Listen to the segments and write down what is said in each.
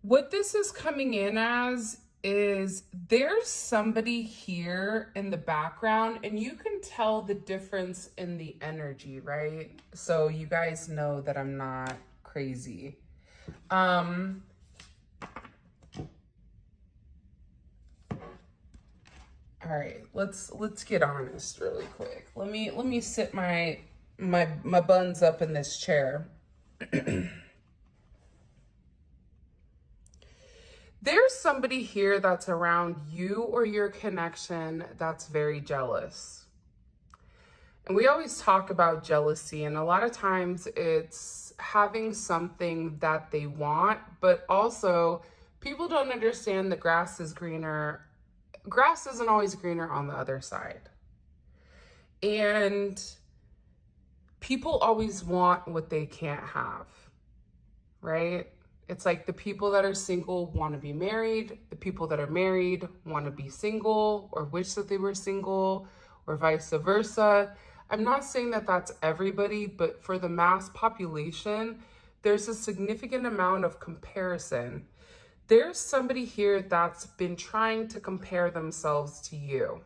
What this is coming in as is there's somebody here in the background, and you can tell the difference in the energy, right? So you guys know that I'm not crazy. All right, let's get honest really quick. Let me sit my buns up in this chair. There's somebody here that's around you or your connection that's very jealous. And we always talk about jealousy, and a lot of times it's having something that they want, but also people don't understand the grass is greener. Grass isn't always greener on the other side. And people always want what they can't have, right? It's like the people that are single want to be married. The people that are married want to be single or wish that they were single, or vice versa. I'm not saying that that's everybody, but for the mass population, there's a significant amount of comparison. There's somebody here that's been trying to compare themselves to you.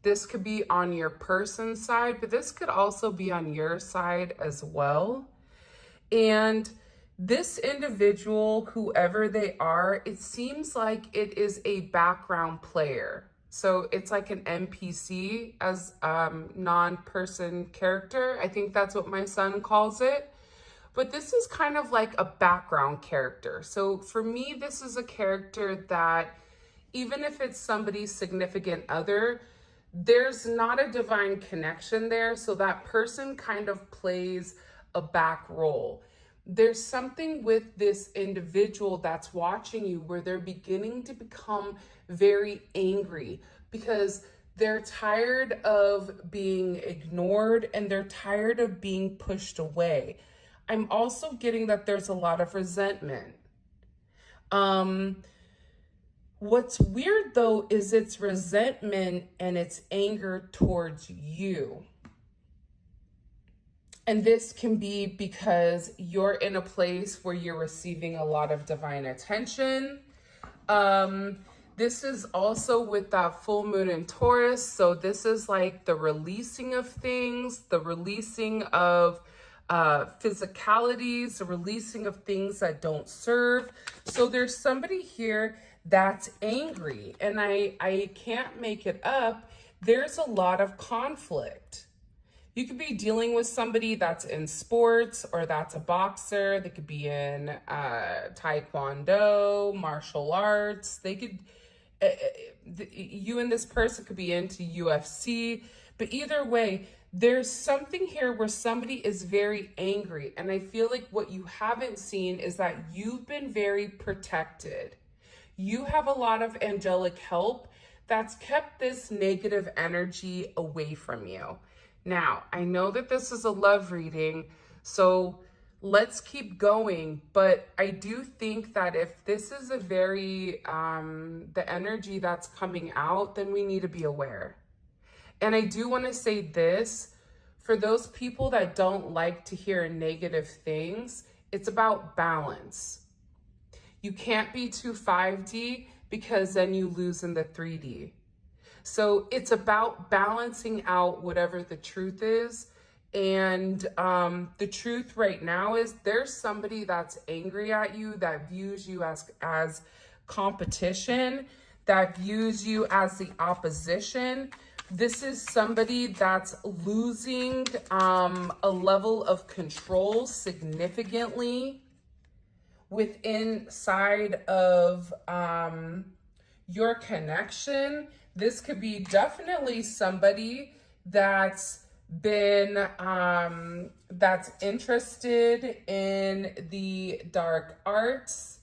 This could be on your person's side, but this could also be on your side as well. And this individual, whoever they are, it seems like it is a background player. So it's like an NPC as non-person character. I think that's what my son calls it. But this is kind of like a background character. So for me, this is a character that even if it's somebody's significant other, there's not a divine connection there. So that person kind of plays a back role. There's something with this individual that's watching you where they're beginning to become very angry because they're tired of being ignored and they're tired of being pushed away. I'm also getting that there's a lot of resentment. What's weird though is it's resentment and it's anger towards you. And this can be because you're in a place where you're receiving a lot of divine attention. This is also with that full moon in Taurus. So this is like the releasing of things, the releasing of physicalities, the releasing of things that don't serve. So there's somebody here that's angry, and I can't make it up. There's a lot of conflict. You could be dealing with somebody that's in sports or that's a boxer. They could be in taekwondo, martial arts. They could, you and this person could be into UFC. But either way, there's something here where somebody is very angry. And I feel like what you haven't seen is that you've been very protected. You have a lot of angelic help that's kept this negative energy away from you. Now, I know that this is a love reading, so let's keep going. But I do think that if this is a very, the energy that's coming out, then we need to be aware. And I do want to say this, for those people that don't like to hear negative things, it's about balance. You can't be too 5D because then you lose in the 3D. So it's about balancing out whatever the truth is. And the truth right now is there's somebody that's angry at you, that views you as competition, that views you as the opposition. This is somebody that's losing a level of control significantly inside of your connection. This could be definitely somebody that's been, that's interested in the dark arts.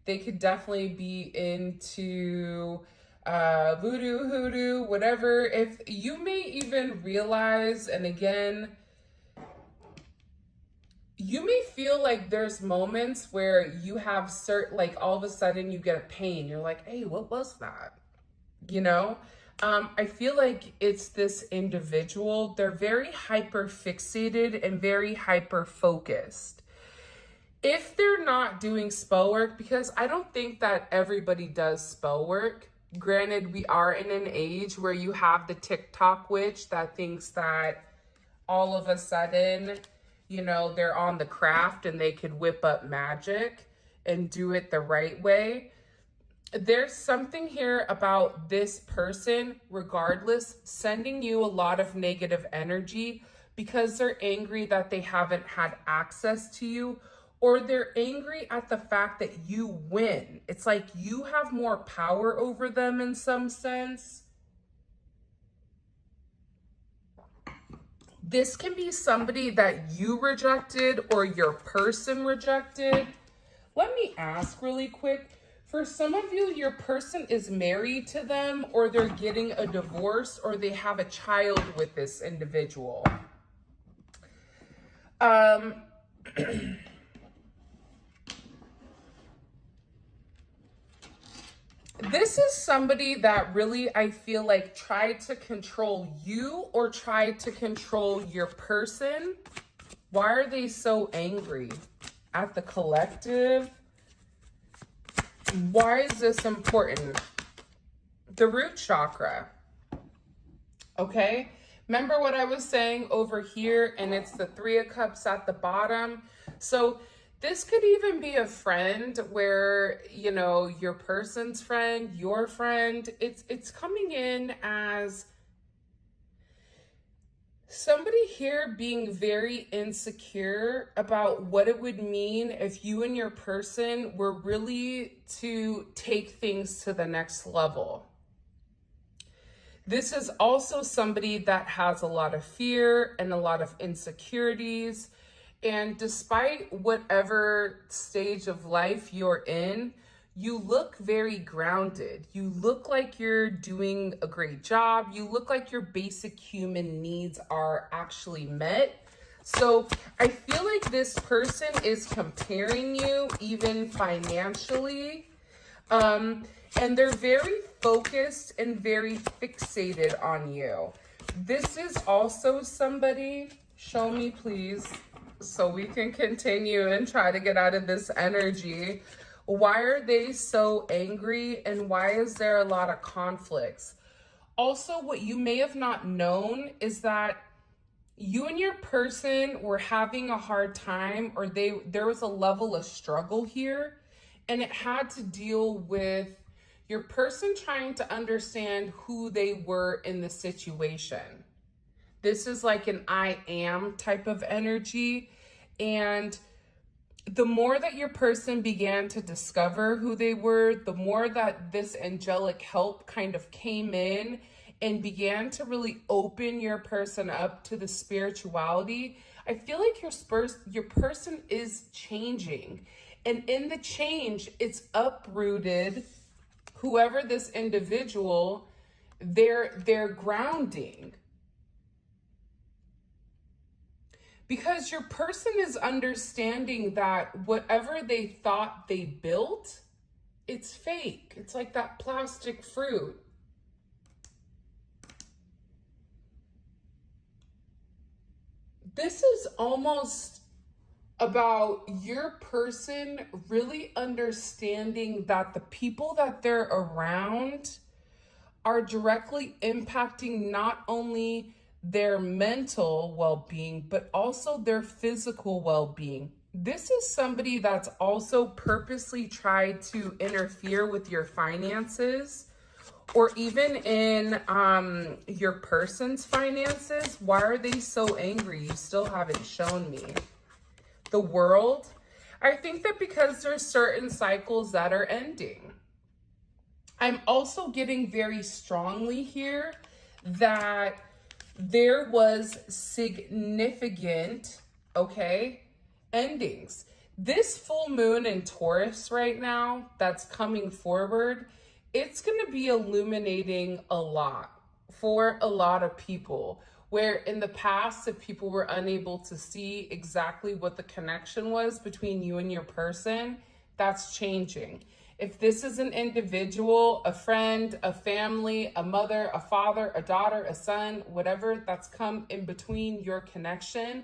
They could definitely be into voodoo, hoodoo, whatever. If you may even realize, and again, you may feel like there's moments where you have certain, like all of a sudden you get a pain. You're like, hey, what was that? You know, I feel like it's this individual. They're very hyper fixated and very hyper focused. If they're not doing spell work, because I don't think that everybody does spell work. Granted, we are in an age where you have the TikTok witch that thinks that all of a sudden, you know, they're on the craft and they could whip up magic and do it the right way. There's something here about this person, regardless, sending you a lot of negative energy because they're angry that they haven't had access to you, or they're angry at the fact that you win. It's like you have more power over them in some sense. This can be somebody that you rejected or your person rejected. Let me ask really quick. For some of you, your person is married to them, or they're getting a divorce, or they have a child with this individual. This is somebody that really, I feel like, tried to control you or tried to control your person. Why are they so angry at the collective? Why is this important? The root chakra. Okay. Remember what I was saying over here, and it's the Three of Cups at the bottom. So this could even be a friend where, you know, your person's friend, your friend, it's coming in as somebody here being very insecure about what it would mean if you and your person were really to take things to the next level. This is also somebody that has a lot of fear and a lot of insecurities. And despite whatever stage of life you're in, you look very grounded. You look like you're doing a great job. You look like your basic human needs are actually met. So I feel like this person is comparing you even financially. And they're very focused and very fixated on you. This is also somebody, show me please, so we can continue and try to get out of this energy. Why are they so angry, and why is there a lot of conflicts? Also, what you may have not known is that you and your person were having a hard time, or there was a level of struggle here, and it had to deal with your person trying to understand who they were in the situation. This is like an I am type of energy. And the more that your person began to discover who they were, the more that this angelic help kind of came in and began to really open your person up to the spirituality. I feel like your person is changing. And in the change, it's uprooted whoever this individual, they're grounding. Because your person is understanding that whatever they thought they built, it's fake. It's like that plastic fruit. This is almost about your person really understanding that the people that they're around are directly impacting not only their mental well-being, but also their physical well-being. This is somebody that's also purposely tried to interfere with your finances, or even in your person's finances. Why are they so angry? You still haven't shown me. The World. I think that because there's certain cycles that are ending. I'm also getting very strongly here that there was significant, endings. This full moon in Taurus right now that's coming forward, it's going to be illuminating a lot for a lot of people. Where in the past, if people were unable to see exactly what the connection was between you and your person, that's changing. If this is an individual, a friend, a family, a mother, a father, a daughter, a son, whatever that's come in between your connection,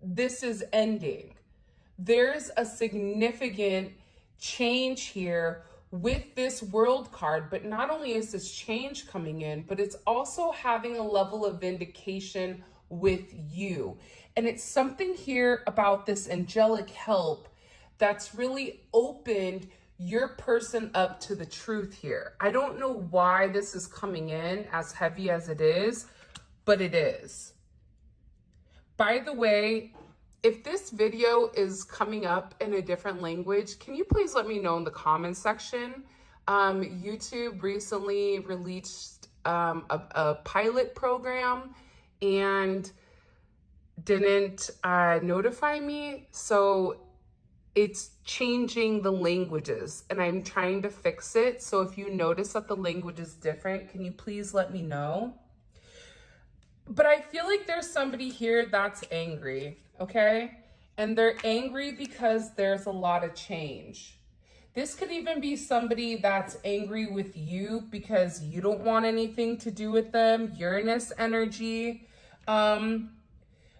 this is ending. there's a significant change here with this world card. But not only is this change coming in, but it's also having a level of vindication with you. And it's something here about this angelic help that's really opened your person up to the truth here. I don't know why this is coming in as heavy as it is, but it is. By the way, if this video is coming up in a different language, can you please let me know in the comments section? YouTube recently released a pilot program and didn't notify me. So it's changing the languages and I'm trying to fix it. So if you notice that the language is different, can you please let me know? But I feel like there's somebody here that's angry, okay? And they're angry because there's a lot of change. This could even be somebody that's angry with you because you don't want anything to do with them, Uranus energy.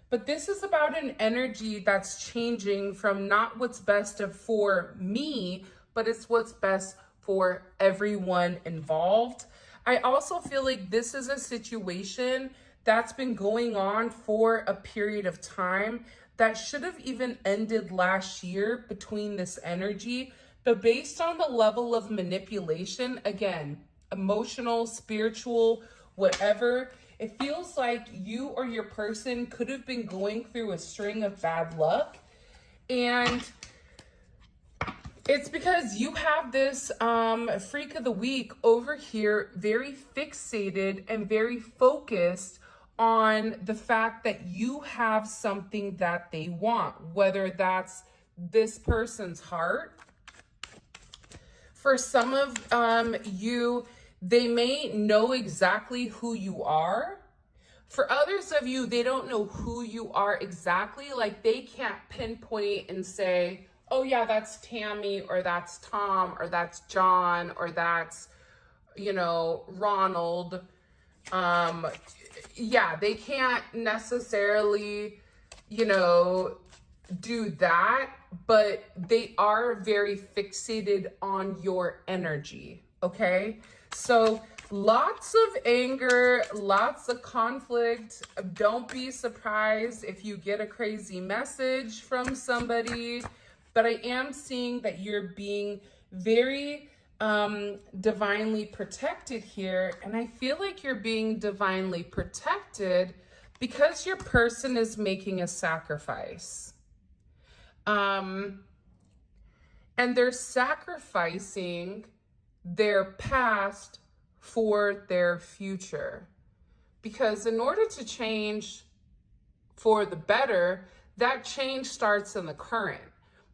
But this is about an energy that's changing from not what's best for me, but it's what's best for everyone involved. I also feel like this is a situation that's been going on for a period of time that should have even ended last year between this energy. But based on the level of manipulation, again, emotional, spiritual, whatever, it feels like you or your person could have been going through a string of bad luck. And it's because you have this freak of the week over here, very fixated and very focused on the fact that you have something that they want, whether that's this person's heart. For some of you, they may know exactly who you are. For others of you, they don't know who you are exactly. Like they can't pinpoint and say, oh yeah, that's Tammy, or that's Tom, or that's John, or that's, you know, Ronald. Yeah, they can't necessarily, you know, do that, but they are very fixated on your energy, okay? So lots of anger, lots of conflict. Don't be surprised if you get a crazy message from somebody, but I am seeing that you're being very divinely protected here. And I feel like you're being divinely protected because your person is making a sacrifice. And they're sacrificing their past for their future. Because in order to change for the better, that change starts in the current.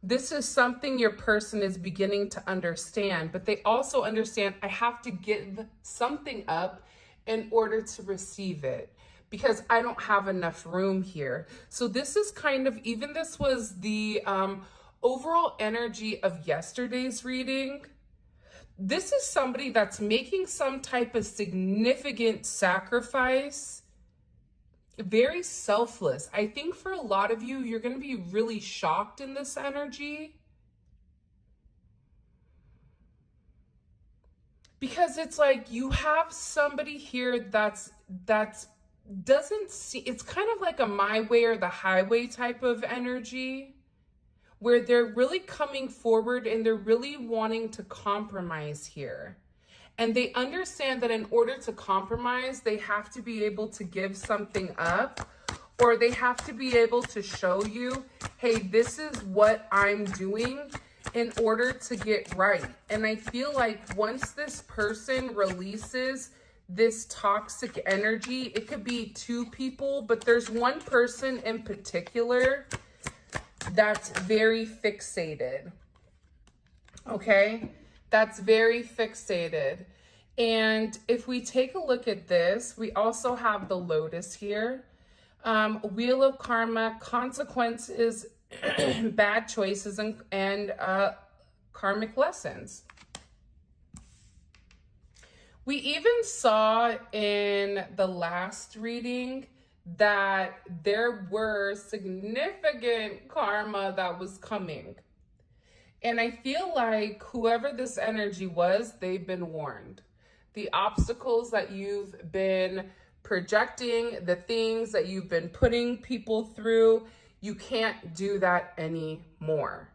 This is something your person is beginning to understand, but they also understand I have to give something up in order to receive it because I don't have enough room here. So this is kind of, even this was the overall energy of yesterday's reading. This is somebody that's making some type of significant sacrifice, very selfless. I think for a lot of you, you're going to be really shocked in this energy because it's like you have somebody here that's doesn't see, it's kind of like a my way or the highway type of energy where they're really coming forward and they're really wanting to compromise here. And they understand that in order to compromise, they have to be able to give something up, or they have to be able to show you, hey, this is what I'm doing in order to get right. And I feel like once this person releases this toxic energy, it could be two people, but there's one person in particular that's very fixated, okay? That's very fixated. And if we take a look at this, we also have the lotus here. Wheel of karma, consequences, bad choices, and karmic lessons. We even saw in the last reading that there were significant karma that was coming. And I feel like whoever this energy was, they've been warned. The obstacles that you've been projecting, the things that you've been putting people through, you can't do that anymore.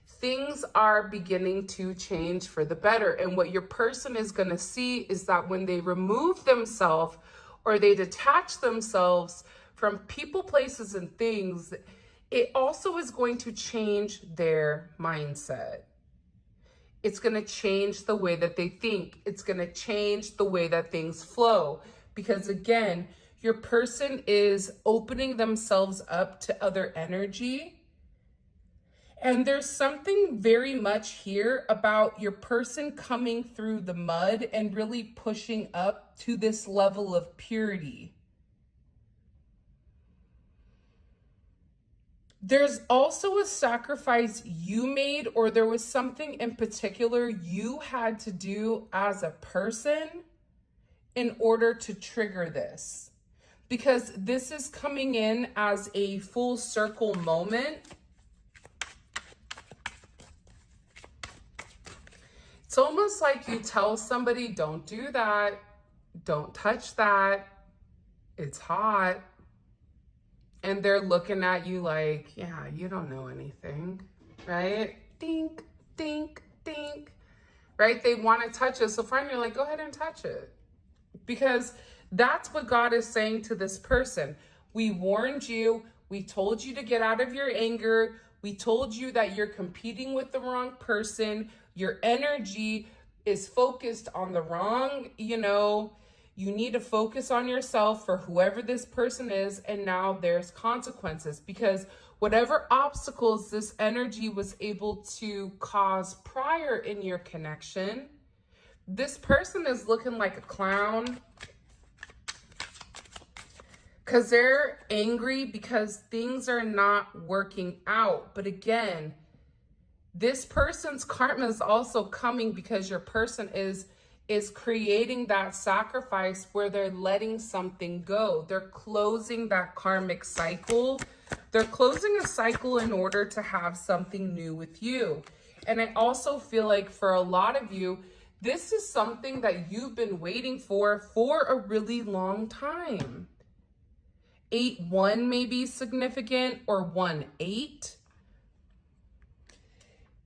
Things are beginning to change for the better. And what your person is going to see is that when they remove themselves or they detach themselves from people, places, and things, it also is going to change their mindset. It's going to change the way that they think. It's going to change the way that things flow. Because again, your person is opening themselves up to other energy. And there's something very much here about your person coming through the mud and really pushing up to this level of purity. There's also a sacrifice you made, or there was something in particular you had to do as a person in order to trigger this. Because this is coming in as a full circle moment. It's almost like you tell somebody, don't do that, don't touch that, it's hot. And they're looking at you like, yeah, you don't know anything, right? Dink, dink, dink, right? They want to touch it. So finally, you're like, go ahead and touch it. Because that's what God is saying to this person. We warned you. We told you to get out of your anger. We told you that you're competing with the wrong person. Your energy is focused on the wrong, you need to focus on yourself for whoever this person is. And now there's consequences, because whatever obstacles this energy was able to cause prior in your connection, this person is looking like a clown because they're angry because things are not working out. But again, this person's karma is also coming because your person is creating that sacrifice where they're letting something go. They're closing that karmic cycle. They're closing a cycle in order to have something new with you. And I also feel like for a lot of you, this is something that you've been waiting for a really long time. 8-1 may be significant, or 1-8.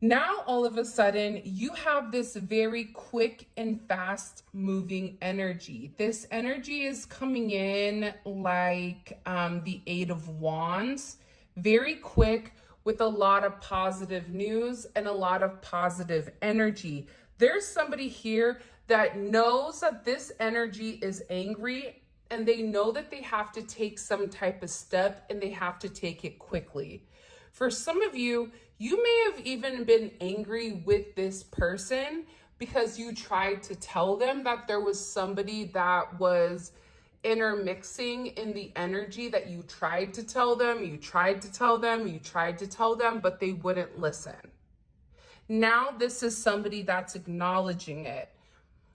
Now, all of a sudden, you have this very quick and fast moving energy. This energy is coming in like the 8 of Wands, very quick, with a lot of positive news and a lot of positive energy. There's somebody here that knows that this energy is angry, and they know that they have to take some type of step, and they have to take it quickly. For some of you, you may have even been angry with this person because you tried to tell them that there was somebody that was intermixing in the energy that you tried to tell them, but they wouldn't listen. Now this is somebody that's acknowledging it.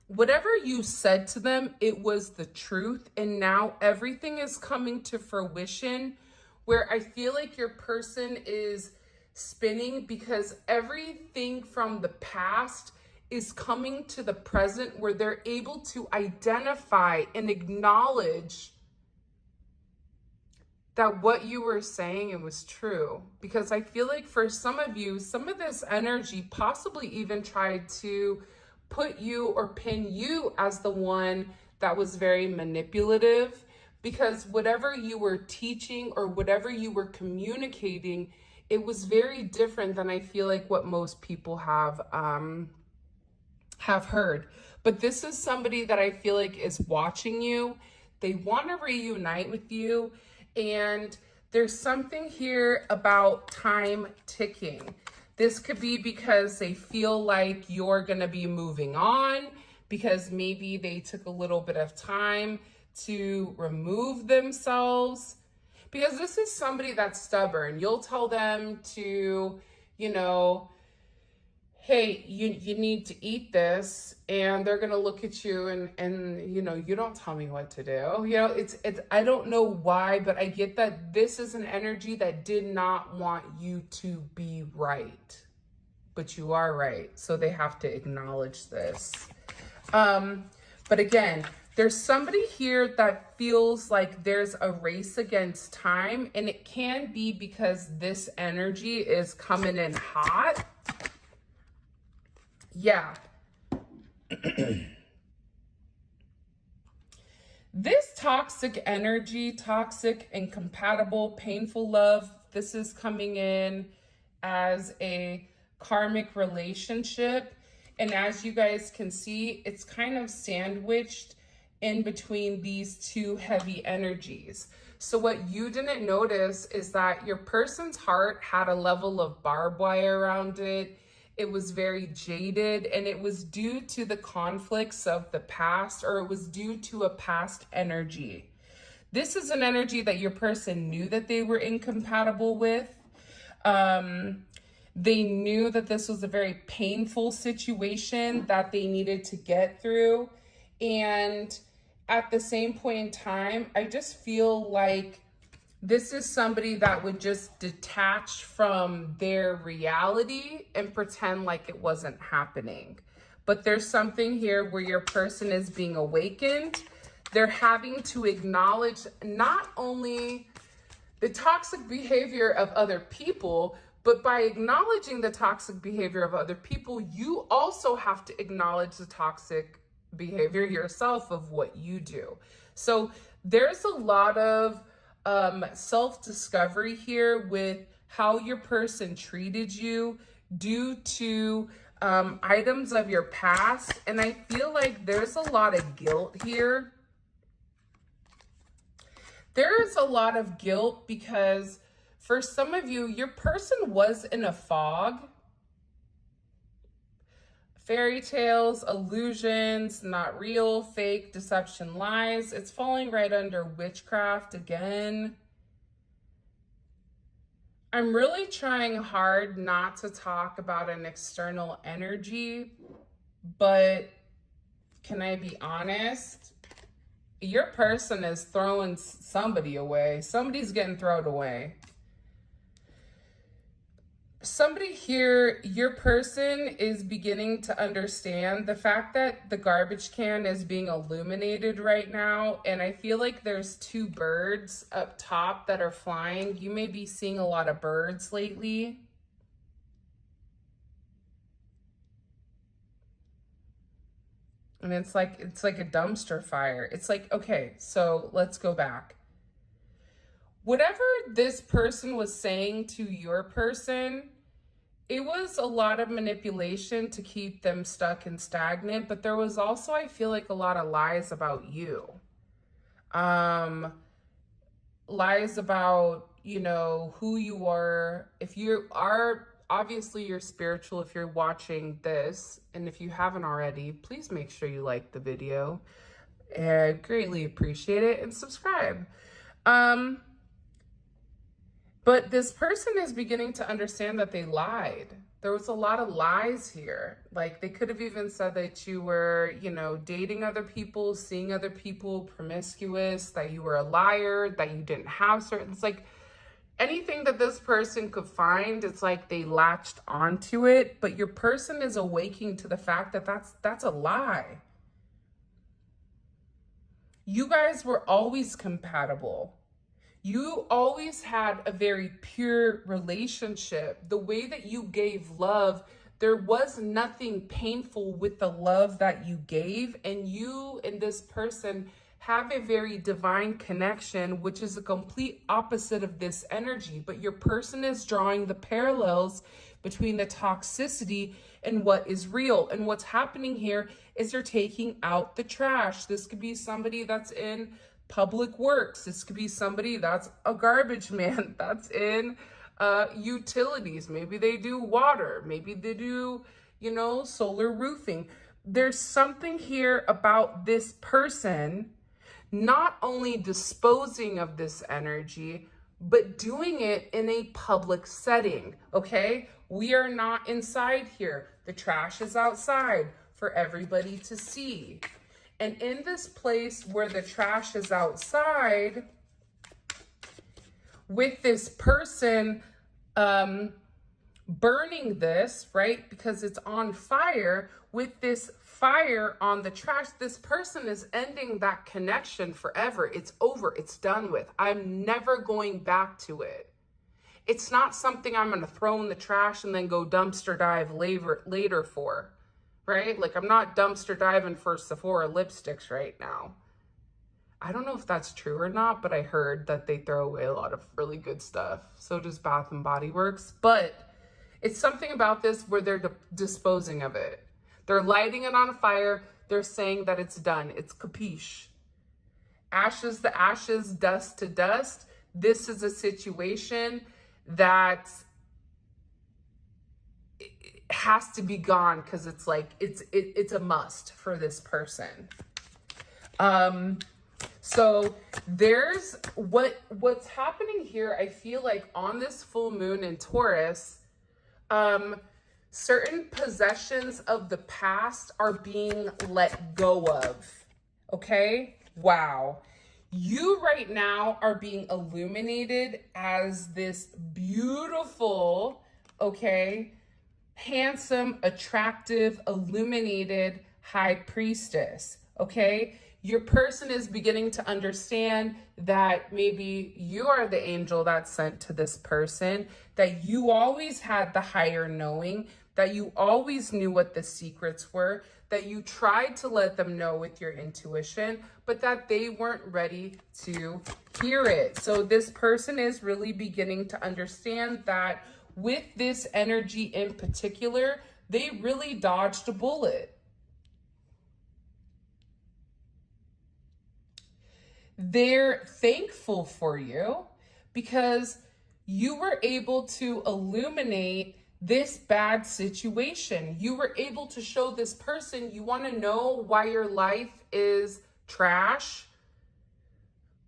Whatever you said to them, it was the truth, and now everything is coming to fruition, where I feel like your person is spinning because everything from the past is coming to the present, where they're able to identify and acknowledge that what you were saying, it was true. Because I feel like for some of you, some of this energy possibly even tried to put you or pin you as the one that was very manipulative, because whatever you were teaching or whatever you were communicating, it was very different than I feel like what most people have heard. But this is somebody that I feel like is watching you. They want to reunite with you. And there's something here about time ticking. This could be because they feel like you're going to be moving on, because maybe they took a little bit of time to remove themselves. Because this is somebody that's stubborn. You'll tell them to, hey, you need to eat this, and they're gonna look at you and you know, you don't tell me what to do. You know, it's I don't know why, but I get that this is an energy that did not want you to be right, but you are right. So they have to acknowledge this. But again, there's somebody here that feels like there's a race against time, and it can be because this energy is coming in hot. Yeah. This toxic energy, toxic, incompatible, painful love, this is coming in as a karmic relationship. And as you guys can see, it's kind of sandwiched in between these two heavy energies. So what you didn't notice is that your person's heart had a level of barbed wire around it. It was very jaded, and it was due to the conflicts of the past, or it was due to a past energy. This is an energy that your person knew that they were incompatible with. They knew that this was a very painful situation that they needed to get through. And at the same point in time, I just feel like this is somebody that would just detach from their reality and pretend like it wasn't happening. But there's something here where your person is being awakened. They're having to acknowledge not only the toxic behavior of other people, but by acknowledging the toxic behavior of other people, you also have to acknowledge the toxic behavior yourself of what you do. So there's a lot of self-discovery here with how your person treated you due to items of your past. And I feel like there's a lot of guilt here. There's a lot of guilt because for some of you, your person was in a fog. Fairy tales, illusions, not real, fake, deception, lies. It's falling right under witchcraft again. I'm really trying hard not to talk about an external energy, but can I be honest? Your person is throwing somebody away. Somebody's getting thrown away. Somebody here, your person is beginning to understand the fact that the garbage can is being illuminated right now. And I feel like there's two birds up top that are flying. You may be seeing a lot of birds lately. And it's like a dumpster fire. It's like, okay, so let's go back. Whatever this person was saying to your person, it was a lot of manipulation to keep them stuck and stagnant, but there was also, I feel like, a lot of lies about you. Lies about, you know, who you are. If you are, obviously you're spiritual if you're watching this, and if you haven't already, please make sure you like the video. I greatly appreciate it, and subscribe. But this person is beginning to understand that they lied. There was a lot of lies here. Like, they could have even said that you were, you know, dating other people, seeing other people, promiscuous, that you were a liar, that you didn't have certain, it's like anything that this person could find, it's like they latched onto it. But your person is awaking to the fact that that's a lie. You guys were always compatible. You always had a very pure relationship. The way that you gave love, there was nothing painful with the love that you gave. And you and this person have a very divine connection, which is a complete opposite of this energy. But your person is drawing the parallels between the toxicity and what is real. And what's happening here is they're taking out the trash. This could be somebody that's in public works. This could be somebody that's a garbage man that's in utilities. Maybe they do water. Maybe they do, you know, solar roofing. There's something here about this person not only disposing of this energy, but doing it in a public setting, okay? We are not inside here. The trash is outside for everybody to see. And in this place where the trash is outside, with this person burning this, right? Because it's on fire, with this fire on the trash, this person is ending that connection forever. It's over. It's done with. I'm never going back to it. It's not something I'm going to throw in the trash and then go dumpster dive later for, right? Like, I'm not dumpster diving for Sephora lipsticks right now. I don't know if that's true or not, but I heard that they throw away a lot of really good stuff. So does Bath and Body Works. But it's something about this where they're disposing of it. They're lighting it on fire. They're saying that it's done. It's capiche. Ashes to ashes, dust to dust. This is a situation that has to be gone because it's like, it's a must for this person. So there's what's happening here. I feel like on this full moon in Taurus, certain possessions of the past are being let go of. Okay? Wow. You right now are being illuminated as this beautiful, okay, handsome, attractive, illuminated high priestess. Okay? Your person is beginning to understand that maybe you are the angel that's sent to this person, that you always had the higher knowing, that you always knew what the secrets were, that you tried to let them know with your intuition, but that they weren't ready to hear it. So this person is really beginning to understand that with this energy in particular, they really dodged a bullet. They're thankful for you because you were able to illuminate this bad situation. You were able to show this person, you want to know why your life is trash.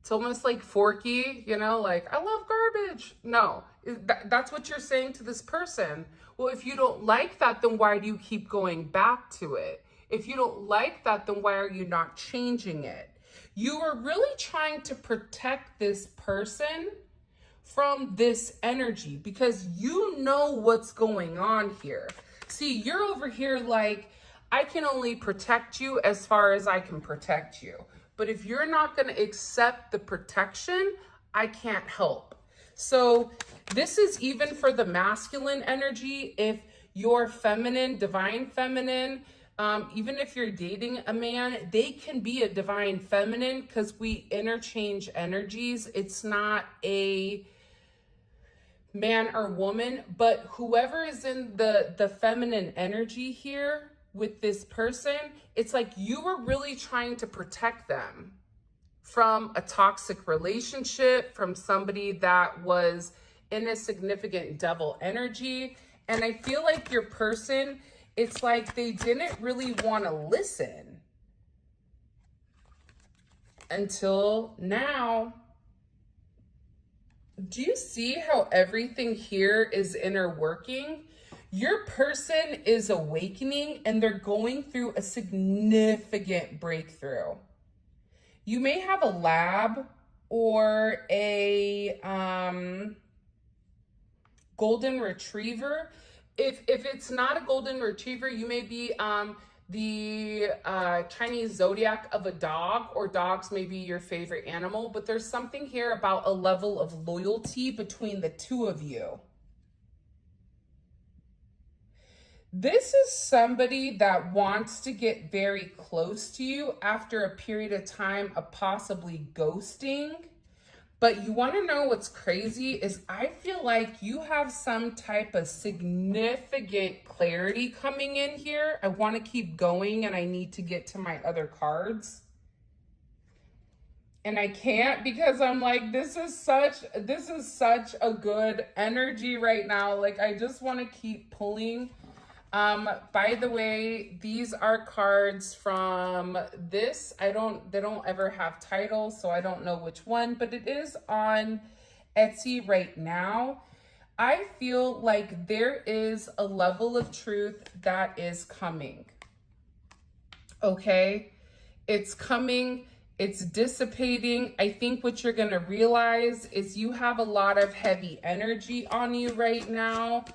It's almost like Forky, you know, like, I love garbage. No, that's what you're saying to this person. Well, if you don't like that, then why do you keep going back to it? If you don't like that, then why are you not changing it? You are really trying to protect this person from this energy because you know what's going on here. See, you're over here like, I can only protect you as far as I can protect you. But if you're not going to accept the protection, I can't help. So this is even for the masculine energy. If you're feminine, divine feminine, even if you're dating a man, they can be a divine feminine because we interchange energies. It's not a man or woman, but whoever is in the feminine energy here with this person, it's like you were really trying to protect them from a toxic relationship, from somebody that was in a significant devil energy. And I feel like your person, it's like they didn't really want to listen until now. Do you see how everything here is inner working? Your person is awakening and they're going through a significant breakthrough. You may have a lab or a golden retriever. If it's not a golden retriever, you may be the Chinese zodiac of a dog, or dogs may be your favorite animal, but there's something here about a level of loyalty between the two of you. This is somebody that wants to get very close to you after a period of time of possibly ghosting. But you want to know what's crazy is I feel like you have some type of significant clarity coming in here. I want to keep going and I need to get to my other cards. And I can't because I'm like, this is such a good energy right now. Like, I just want to keep pulling. By the way, these are cards from this. They don't ever have titles, so I don't know which one, but it is on Etsy right now. I feel like there is a level of truth that is coming. Okay? It's coming. It's dissipating. I think what you're going to realize is you have a lot of heavy energy on you right now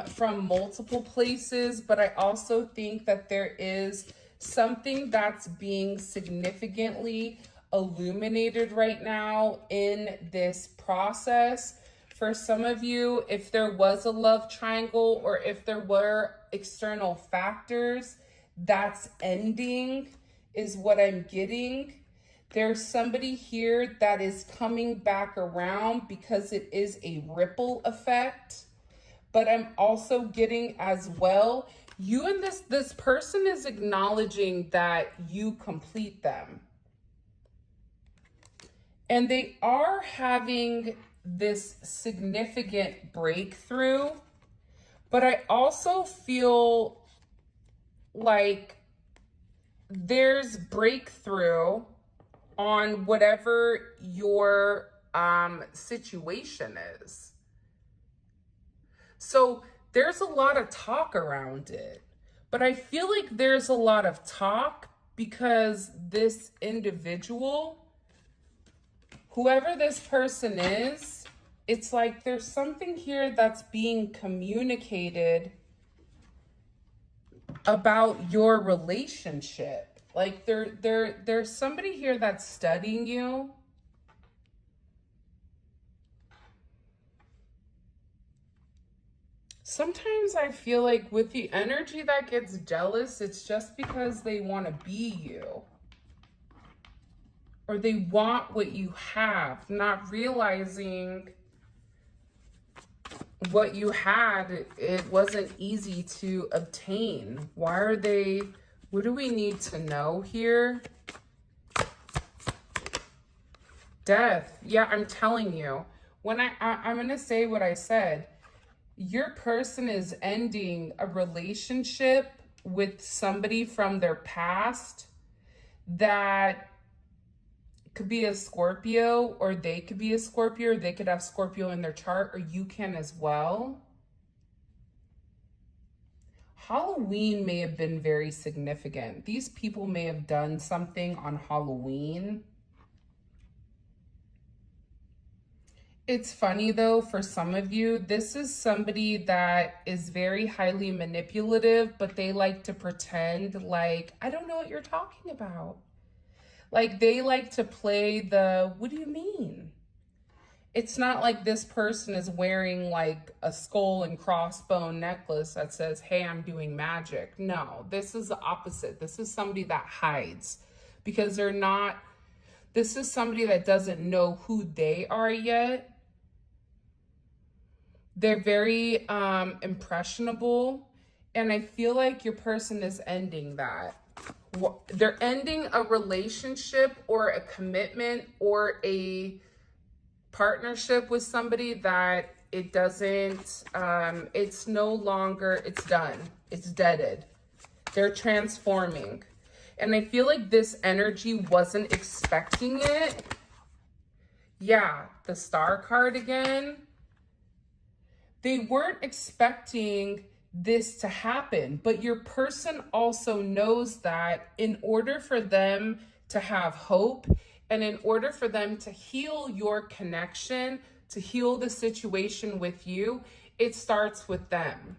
from multiple places. But I also think that there is something that's being significantly illuminated right now in this process. For some of you, if there was a love triangle or if there were external factors, that's ending is what I'm getting. There's somebody here that is coming back around because it is a ripple effect. But I'm also getting as well, you and this person is acknowledging that you complete them. And they are having this significant breakthrough, but I also feel like there's breakthrough on whatever your situation is. So there's a lot of talk around it, but I feel like there's a lot of talk because this individual, whoever this person is, it's like there's something here that's being communicated about your relationship. Like there's somebody here that's studying you. Sometimes I feel like with the energy that gets jealous, it's just because they want to be you. Or they want what you have, not realizing what you had, it wasn't easy to obtain. Why are they, what do we need to know here? Death. Yeah, I'm telling you. When I'm going to say what I said. Your person is ending a relationship with somebody from their past that could be a Scorpio, or they could be a Scorpio, or they could have Scorpio in their chart, or you can as well. Halloween may have been very significant. These people may have done something on Halloween. It's funny though, for some of you, this is somebody that is very highly manipulative, but they like to pretend like, I don't know what you're talking about. Like they like to play the, what do you mean? It's not like this person is wearing like a skull and crossbone necklace that says, hey, I'm doing magic. No, this is the opposite. This is somebody that hides because they're not, this is somebody that doesn't know who they are yet. They're very impressionable. And I feel like your person is ending that. They're ending a relationship or a commitment or a partnership with somebody that it doesn't, it's no longer, it's done. It's deaded. They're transforming. And I feel like this energy wasn't expecting it. Yeah, the Star card again. They weren't expecting this to happen, but your person also knows that in order for them to have hope and in order for them to heal your connection, to heal the situation with you, it starts with them.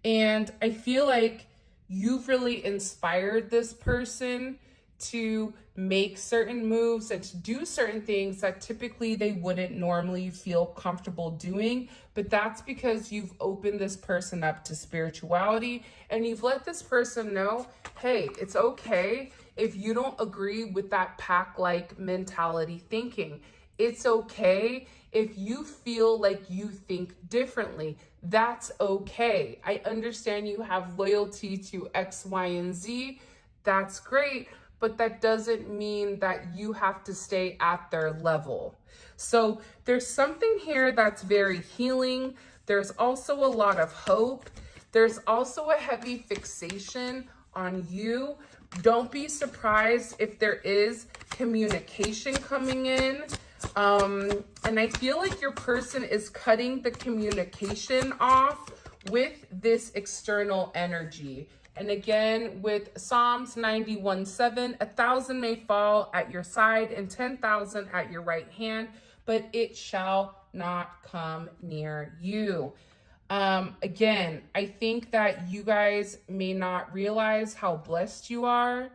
And I feel like you've really inspired this person to make certain moves and to do certain things that typically they wouldn't normally feel comfortable doing. But that's because you've opened this person up to spirituality and you've let this person know, hey, it's okay if you don't agree with that pack-like mentality thinking. It's okay if you feel like you think differently. That's okay. I understand you have loyalty to X, Y, and Z. That's great. But that doesn't mean that you have to stay at their level. So there's something here that's very healing. There's also a lot of hope. There's also a heavy fixation on you. Don't be surprised if there is communication coming in. And I feel like your person is cutting the communication off with this external energy. And again, with Psalms 91:7, 1,000 may fall at your side and 10,000 at your right hand, but it shall not come near you. Again, I think that you guys may not realize how blessed you are,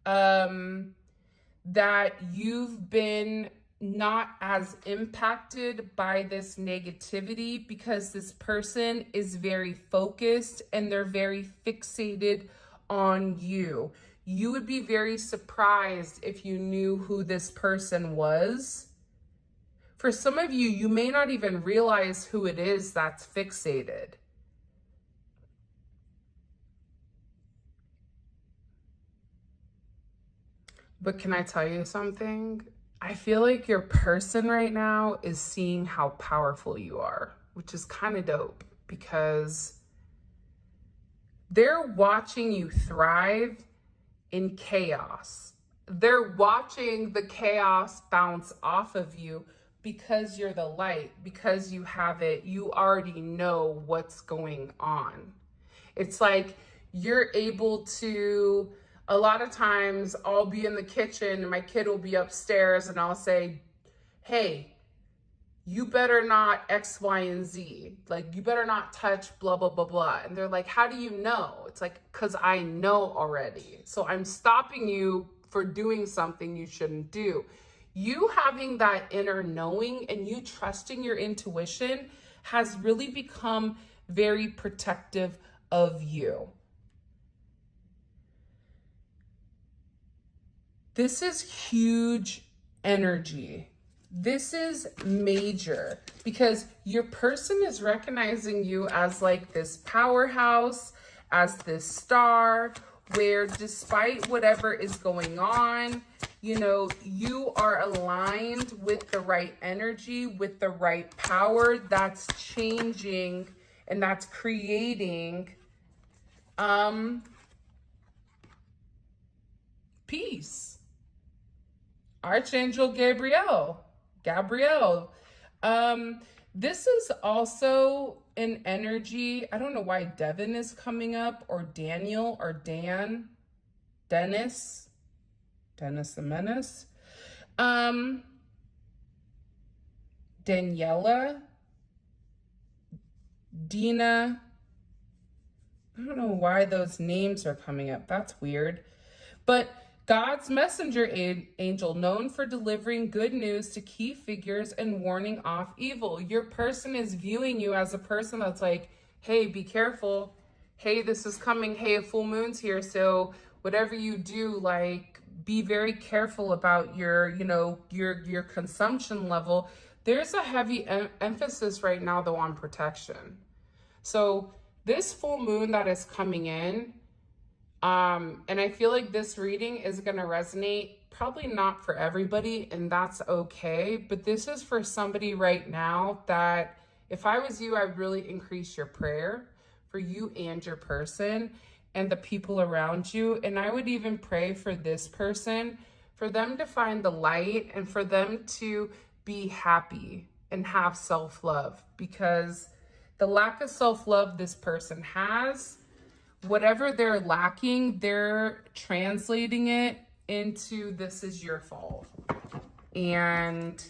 that you've been not as impacted by this negativity because this person is very focused and they're very fixated on you. You would be very surprised if you knew who this person was. For some of you, you may not even realize who it is that's fixated. But can I tell you something? I feel like your person right now is seeing how powerful you are, which is kind of dope because they're watching you thrive in chaos. They're watching the chaos bounce off of you because you're the light, because you have it, you already know what's going on. It's like you're able to, a lot of times I'll be in the kitchen and my kid will be upstairs and I'll say, hey, you better not X, Y, and Z. Like, you better not touch blah, blah, blah, blah. And they're like, how do you know? It's like, because I know already. So I'm stopping you for doing something you shouldn't do. You having that inner knowing and you trusting your intuition has really become very protective of you. This is huge energy. This is major because your person is recognizing you as like this powerhouse, as this star, where despite whatever is going on, you know, you are aligned with the right energy, with the right power that's changing and that's creating peace. Archangel Gabriel. This is also an energy. I don't know why Devin is coming up, or Daniel, or Dan, Dennis the Menace, Daniela, Dina. I don't know why those names are coming up. That's weird. But God's messenger angel, known for delivering good news to key figures and warning off evil. Your person is viewing you as a person that's like, hey, be careful. Hey, this is coming. Hey, a full moon's here. So whatever you do, like, be very careful about your, you know, your consumption level. There's a heavy emphasis right now, though, on protection. So this full moon that is coming in, and I feel like this reading is going to resonate, probably not for everybody, and that's okay. But this is for somebody right now that if I was you, I'd really increase your prayer for you and your person and the people around you. And I would even pray for this person, for them to find the light and for them to be happy and have self-love, because the lack of self-love this person has, whatever they're lacking, they're translating it into this is your fault. And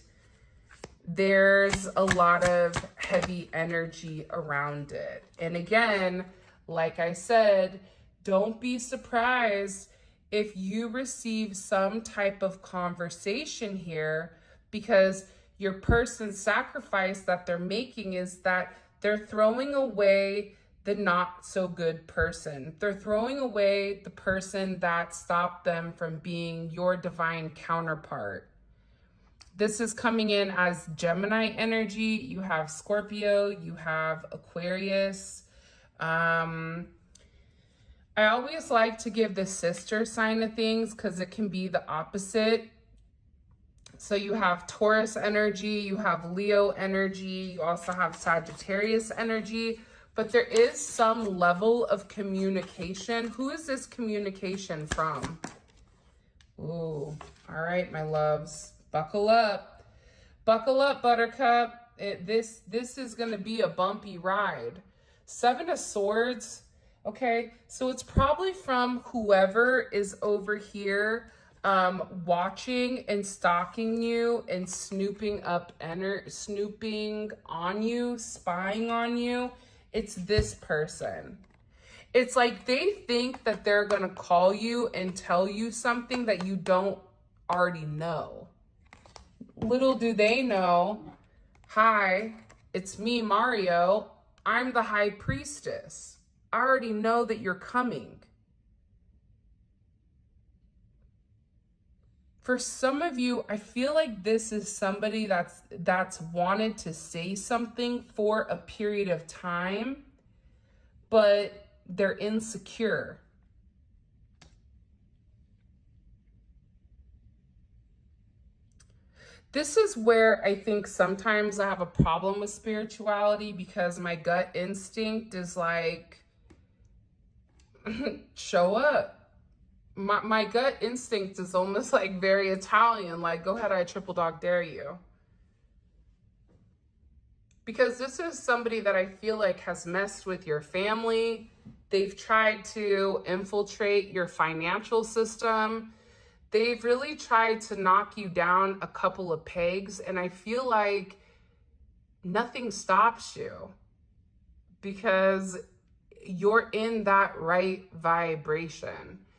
there's a lot of heavy energy around it. And again, like I said, don't be surprised if you receive some type of conversation here, because your person's sacrifice that they're making is that they're throwing away the not so good person. They're throwing away the person that stopped them from being your divine counterpart. This is coming in as Gemini energy. You have Scorpio, you have Aquarius. I always like to give the sister sign of things because it can be the opposite. So you have Taurus energy, you have Leo energy, you also have Sagittarius energy. But there is some level of communication. Who is this communication from? Ooh, all right, my loves, buckle up. Buckle up, Buttercup. This is going to be a bumpy ride. Seven of Swords. Okay, so it's probably from whoever is over here watching and stalking you and snooping on you, spying on you. It's this person. It's like they think that they're going to call you and tell you something that you don't already know. Little do they know, hi, it's me, Mario. I'm the High Priestess. I already know that you're coming. For some of you, I feel like this is somebody that's wanted to say something for a period of time, but they're insecure. This is where I think sometimes I have a problem with spirituality, because my gut instinct is like, show up. My gut instinct is almost like very Italian, like, go ahead, I triple dog dare you. Because this is somebody that I feel like has messed with your family. They've tried to infiltrate your financial system. They've really tried to knock you down a couple of pegs, and I feel like nothing stops you because you're in that right vibration.